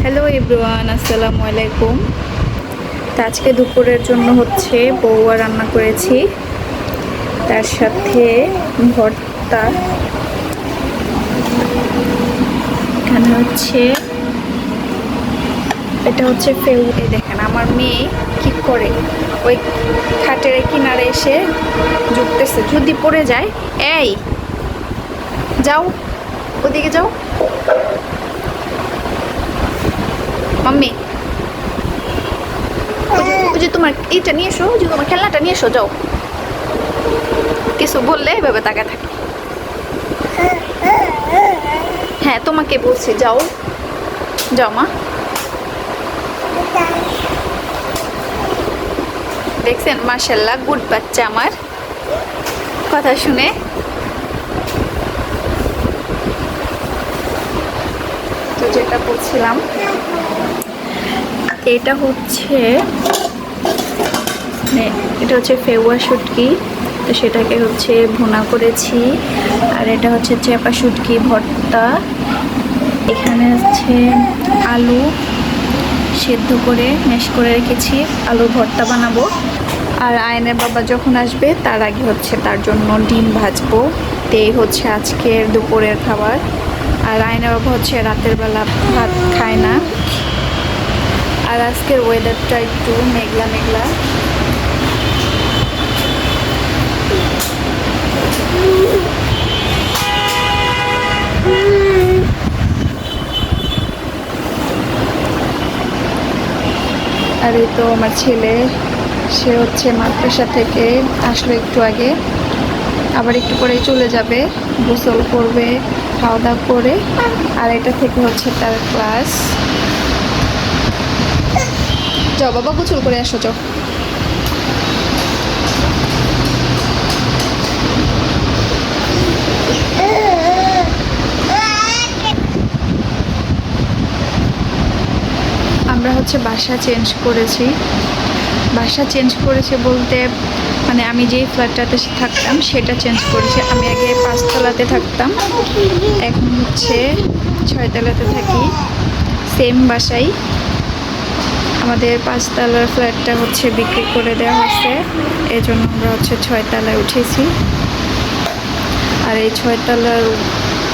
Hello everyone, আসসালামু আলাইকুম। তো আজকে দুপুরের জন্য হচ্ছে বউয়া রান্না করেছি, তার সাথে ভর্তা। এখানে হচ্ছে এটা হচ্ছে ফেউ। এই দেখেন আমার মেয়ে কি করে, ওই খাটের কিনারে এসে ঝুঁকতেছে, যদি পড়ে যায়। এই যাও, ওদিকে যাও মাম্মি। ওই যে তোমার এইটা নিয়ে এসো, যে তোমার খেলনাটা নিয়ে এসো, যাও। কিছু বললে এভাবে তাকায় থাকে। হ্যাঁ তোমাকে বলছি, যাও যাও মা। দেখছেন, মাশাআল্লাহ গুড বাচ্চা আমার, কথা শুনে। তো যেটা বলছিলাম, এটা হচ্ছে ফেউয়া শুটকি। তো সেটাকে হচ্ছে ভুনা করেছি। আর এটা হচ্ছে চেপা শুটকি ভর্তা। এখানে হচ্ছে আলু সেদ্ধ করে ম্যাশ করে রেখেছি, আলু ভর্তা বানাবো। আর আয়নের বাবা যখন আসবে তার আগে হচ্ছে তার জন্য ডিম ভাজবো। তো এই হচ্ছে আজকের দুপুরের খাবার। আর আয়নের বাবা হচ্ছে রাতের বেলা ভাত খায় না। আর আজকের ওয়েদারটা একটু মেঘলা মেঘলা। আর এই তো আমার ছেলে, সে হচ্ছে মাদ্রাসা থেকে আসলো একটু আগে, আবার একটু পরেই চলে যাবে, গোসল করবে, খাওয়া দাওয়া করে। আর এটা থেকে হচ্ছে তার ক্লাস। যাও বাবা, গোসল করে আসো, যাও। আমরা হচ্ছে বাসা চেঞ্জ করেছি। বাসা চেঞ্জ করেছে বলতে মানে আমি যেই ফ্ল্যাটটাতে থাকতাম সেটা চেঞ্জ করেছি। আমি আগে 5 তলাতে থাকতাম, এখন হচ্ছে 6 তলাতে থাকি, সেম বাসাই। আমাদের 5 তলার ফ্ল্যাটটা হচ্ছে বিক্রি করে দেওয়া হয়েছে, এই জন্য আমরা হচ্ছে 6 তলায় উঠেছি। আর এই 6 তলার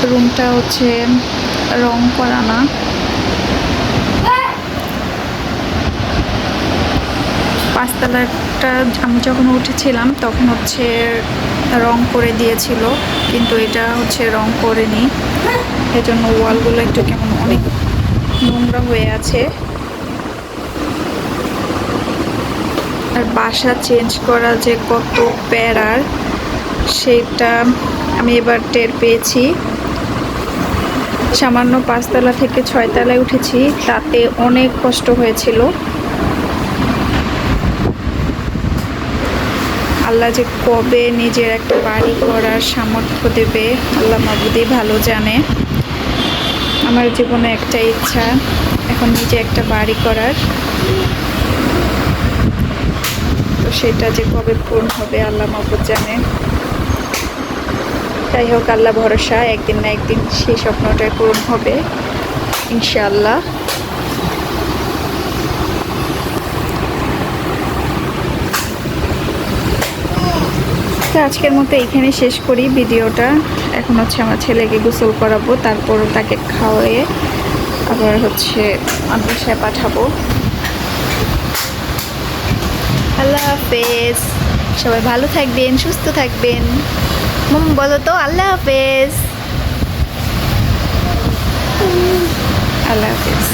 রুমটা হচ্ছে রং করা না। 5 তলাটা আমি যখন উঠেছিলাম তখন হচ্ছে রং করে দিয়েছিল, কিন্তু এটা হচ্ছে রং করেনি, এজন্য ওয়ালগুলো একটু কেমন অনেক নোংরা হয়ে আছে। আর বাসা চেঞ্জ করা যে কত প্যারার, সেটা আমি এবার টের পেয়েছি। সামান্য 5 তলা থেকে 6 তলায় উঠেছি, তাতে অনেক কষ্ট হয়েছিল। আল্লাহ যে কবে নিজের একটা বাড়ি করার সামর্থ্য দেবে আল্লাহ মাবুদই ভালো জানে। আমার জীবনে একটা ইচ্ছা, এখন নিজে একটা বাড়ি করার। তো সেটা যে কবে পূর্ণ হবে আল্লাহ মাবুদ জানে। যাই হোক, আল্লাহ ভরসা, একদিন না একদিন সেই স্বপ্নটাই পূরণ হবে ইনশাআল্লাহ। তো আজকের মতো এইখানে শেষ করি ভিডিওটা। এখন হচ্ছে আমার ছেলেকে গোসল করাবো, তারপর তাকে খাওয়ায়ে আবার হচ্ছে মাদ্রাসায় পাঠাবো। আল্লাহ হাফেজ, সবাই ভালো থাকবেন, সুস্থ থাকবেন। বলো তো আল্লাহ হাফেজ। আল্লাহ হাফেজ।